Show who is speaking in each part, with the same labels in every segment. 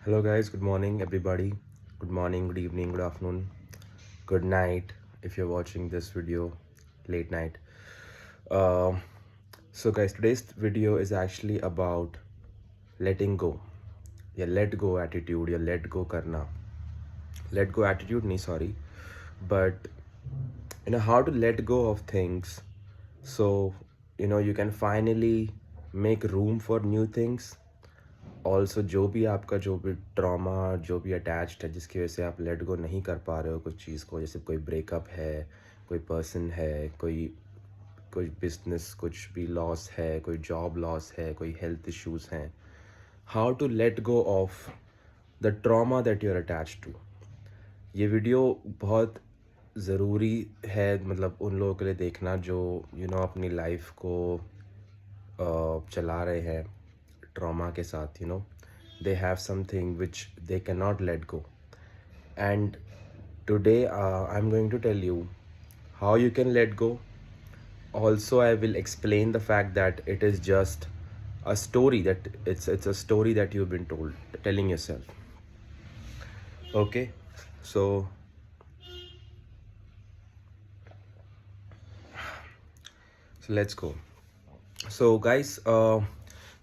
Speaker 1: Hello, guys. Good morning, everybody. Good morning, good evening, good afternoon, good night if you're watching this video late night. Uh, guys, today's video is actually about letting go. Your let go attitude, your let go karna. Let go attitude, nahi, sorry. But how to let go of things so you can finally make room for new things. Also जो भी आपका जो भी trauma जो भी attached है जिसकी वजह से आप लेट गो नहीं कर पा रहे हो कुछ चीज़ को, जैसे कोई ब्रेकअप है, कोई पर्सन है, कोई कोई बिजनेस कुछ भी लॉस है, कोई जॉब लॉस है, कोई हेल्थ इश्यूज हैं. How to let go of the trauma that you are attach to. ये वीडियो बहुत ज़रूरी है, मतलब उन लोगों के लिए देखना जो अपनी लाइफ को चला रहे हैं ट्रॉमा के साथ. They have something which they cannot let go. And today I'm going to tell you how you can let go. Also, I will explain the fact that it is just a story, that it's a story that you've been telling yourself. Okay, so let's go. So guys,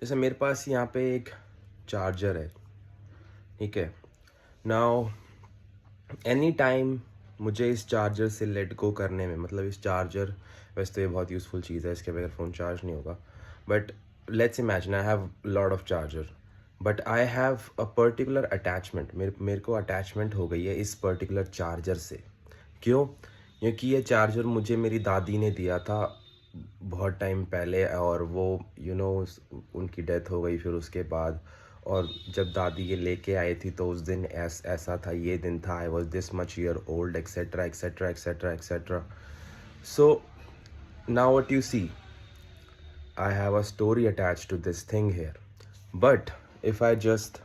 Speaker 1: जैसे मेरे पास यहाँ पे एक charger है, ठीक है. Now any time मुझे इस चार्जर से लेट गो करने में, मतलब इस चार्जर, वैसे तो ये बहुत यूज़फुल चीज़ है, इसके बगैर फ़ोन चार्ज नहीं होगा. But let's imagine I have lot of charger, but I have a particular attachment. मेरे को अटैचमेंट हो गई है इस पर्टिकुलर चार्जर से. क्यों? क्योंकि ये चार्जर मुझे मेरी दादी ने दिया था बहुत टाइम पहले, और वो उनकी डेथ हो गई फिर उसके बाद. और जब दादी ये लेके आई थी तो उस दिन ऐसा था, ये दिन था, I was this much year old, etcetera etcetera etcetera etcetera. So now what you see, I have a story attached to this thing here. But if I just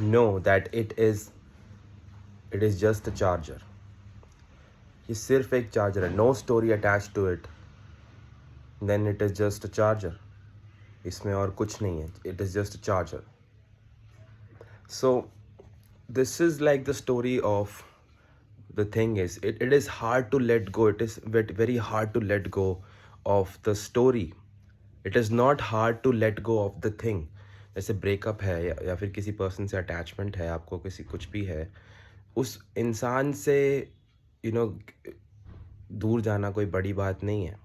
Speaker 1: know that it is just a charger, ये सिर्फ एक charger है, no story attached to it, then it is just a charger. इसमें और कुछ नहीं है, it is just a charger. So this is like the story of, the thing is, it is hard to let go. It is very hard to let go of the story. It is not hard to let go of the thing. जैसे breakup है या फिर किसी person से attachment है आपको, किसी कुछ भी है, उस इंसान से दूर जाना कोई बड़ी बात नहीं है.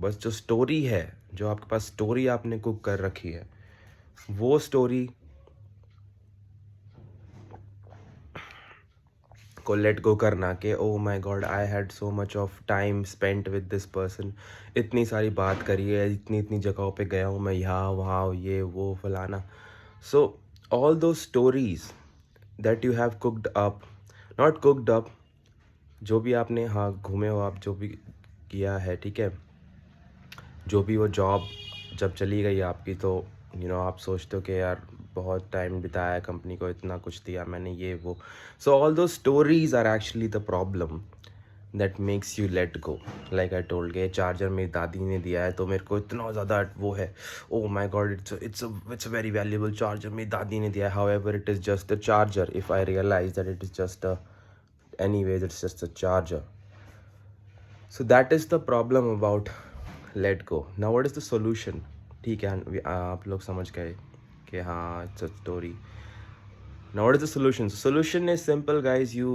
Speaker 1: बस जो स्टोरी है, जो आपके पास स्टोरी आपने कुक कर रखी है, वो स्टोरी को लेट गो करना कि oh my God, I had so much of time spent with this person, इतनी सारी बात करी है, इतनी इतनी जगहों पे गया हूँ मैं, यहाँ वहाँ ये वो फलाना. सो all those stories that you have cooked up, not cooked up, जो भी आपने, हाँ घूमे हो आप, जो भी किया है, ठीक है, जो भी वो जॉब जब चली गई आपकी तो आप सोचते हो कि यार बहुत टाइम बिताया कंपनी को, इतना कुछ दिया मैंने, ये वो. So all those stories are actually the problem that makes you let go. Like I told, ये चार्जर मेरी दादी ने दिया है तो मेरे को इतना ज़्यादा वो है, oh my god, it's a very valuable charger, मेरी दादी ने दिया है. However it is just a charger. If I realise that it is just a, anyways it's just a charger. So that is the problem about let go. Now what is the solution? ठीक है, आप लोग समझ गए कि हाँ, it's a story. Now what is the solution? So solution is simple guys. You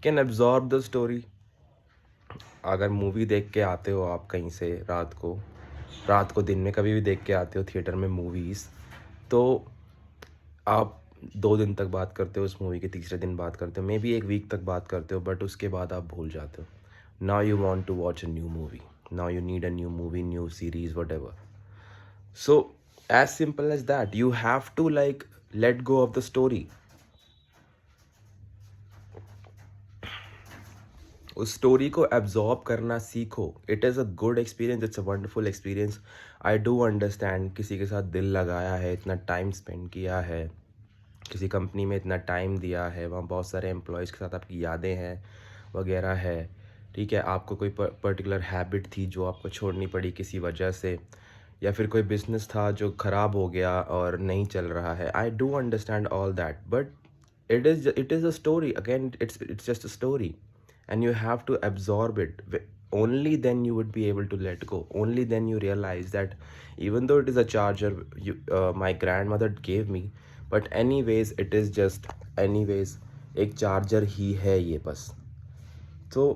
Speaker 1: can absorb the story. अगर movie देख के आते हो आप कहीं से रात को दिन में कभी भी देख के आते हो थिएटर में मूवीज़, तो आप 2 दिन तक बात करते हो उस मूवी के, तीसरे दिन बात करते हो, मे बी एक वीक तक बात करते हो, बट उसके बाद आप भूल जाते हो. Now you want to watch a new movie, now you need a new movie, new series, whatever. So as simple as that, you have to like let go of the story. उस story को absorb करना सीखो. It is a good experience, it's a wonderful experience. I do understand, किसी के साथ दिल लगाया है, इतना टाइम स्पेंड किया है, किसी कंपनी में इतना टाइम दिया है, वहाँ बहुत सारे एम्प्लॉयज़ के साथ आपकी यादें हैं वगैरह है, ठीक है. आपको कोई पर्टिकुलर हैबिट थी जो आपको छोड़नी पड़ी किसी वजह से, या फिर कोई बिज़नेस था जो ख़राब हो गया और नहीं चल रहा है। आई do understand all that, but it is a story again. It's just a story, and you have to absorb it. Only then you would be able to let go. Only then you realize that even though it is a charger my grandmother gave me, but anyways it is just anyways एक charger ही है ये बस। तो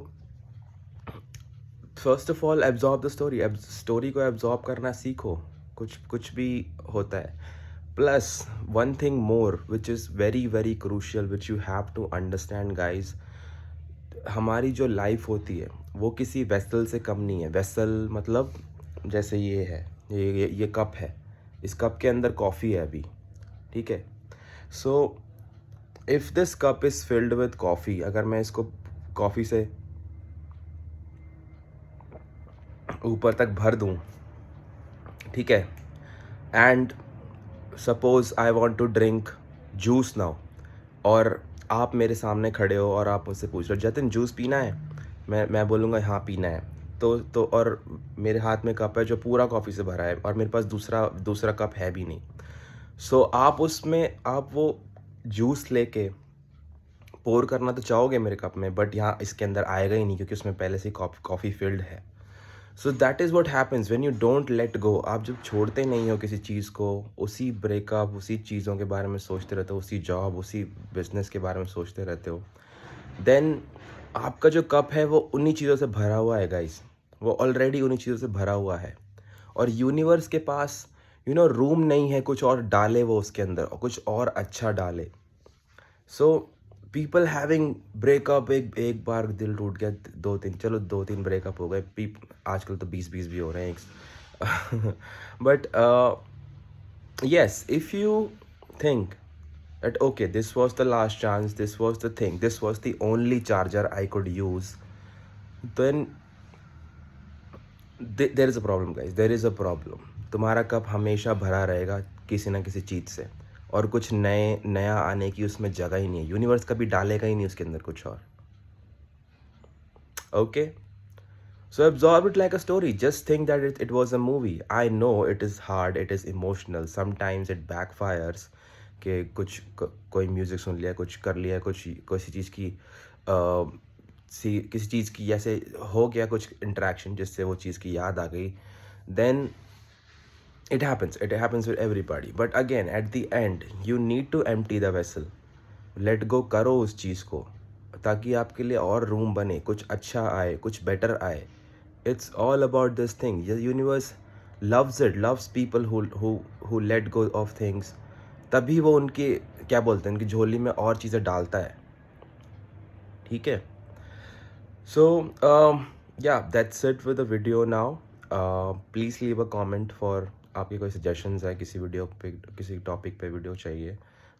Speaker 1: first of all absorb the story. अब story को absorb करना सीखो, कुछ कुछ भी होता है। Plus one thing more which is very very crucial which you have to understand guys, हमारी जो लाइफ होती है वो किसी वेसल से कम नहीं है। वेसल मतलब जैसे ये है, ये कप है, इस कप के अंदर कॉफ़ी है अभी, ठीक है। So if this cup is filled with coffee, अगर मैं इसको कॉफ़ी से ऊपर तक भर दूँ, ठीक है, and suppose I want to drink juice now, और आप मेरे सामने खड़े हो और आप मुझसे पूछ रहे हो जतिन जूस पीना है, मैं बोलूँगा हाँ पीना है, तो और मेरे हाथ में कप है जो पूरा कॉफ़ी से भरा है और मेरे पास दूसरा कप है भी नहीं। सो आप उसमें आप वो जूस लेके पोर करना तो चाहोगे मेरे कप में, बट यहाँ इसके अंदर आएगा ही नहीं क्योंकि उसमें पहले से कॉफ़ी फिल्ड है। So that is what happens when you don't let go. आप जब छोड़ते नहीं हो किसी चीज़ को, उसी ब्रेकअप, उसी चीज़ों के बारे में सोचते रहते हो, उसी जॉब, उसी बिजनेस के बारे में सोचते रहते हो, देन आपका जो कप है वो उन्हीं चीज़ों से भरा हुआ है गाइस। वो ऑलरेडी उन्हीं चीज़ों से भरा हुआ है और यूनिवर्स के पास रूम नहीं है कुछ और डाले वो उसके अंदर और कुछ और अच्छा डाले। सो पीपल हैविंग ब्रेकअप, एक बार दिल टूट गया, 2-3, चलो 2-3 ब्रेकअप हो गए, आजकल तो 20-20 भी हो रहे हैं but yes, if you think that okay, this was the last chance, this was the thing, this was the only charger I could use, then there is a problem guys, there is a problem। तुम्हारा cup हमेशा भरा रहेगा किसी ना किसी चीज़ से, और कुछ नया आने की उसमें जगह ही नहीं है। यूनिवर्स कभी डालेगा ही नहीं उसके अंदर कुछ और। Okay, so absorb it like a story. Just think that it was a movie. I know it is hard, it is emotional. Sometimes it backfires कि कोई म्यूज़िक सुन लिया, कुछ कर लिया, किसी चीज़ की किसी चीज़ की जैसे हो गया कुछ इंटरेक्शन जिससे वो चीज़ की याद आ गई, then it happens with everybody. But again, at the end, you need to empty the vessel. Let go करो उस चीज़ को ताकि आपके लिए और रूम बने, कुछ अच्छा आए, कुछ बेटर आए। It's all about this thing. The universe loves people who let go of things. तभी वो उनकी क्या बोलते हैं, उनकी झोली में और चीज़ें डालता है, ठीक है। So yeah, that's it with the video now. Please leave a comment for आपकी कोई सजेशंस है, किसी वीडियो पे, किसी टॉपिक पे वीडियो चाहिए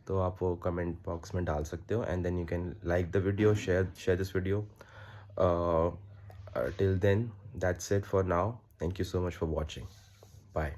Speaker 1: तो आप वो कमेंट बॉक्स में डाल सकते हो, and then you can like the video, share this video. Till then, that's it for now. Thank you so much for watching. Bye.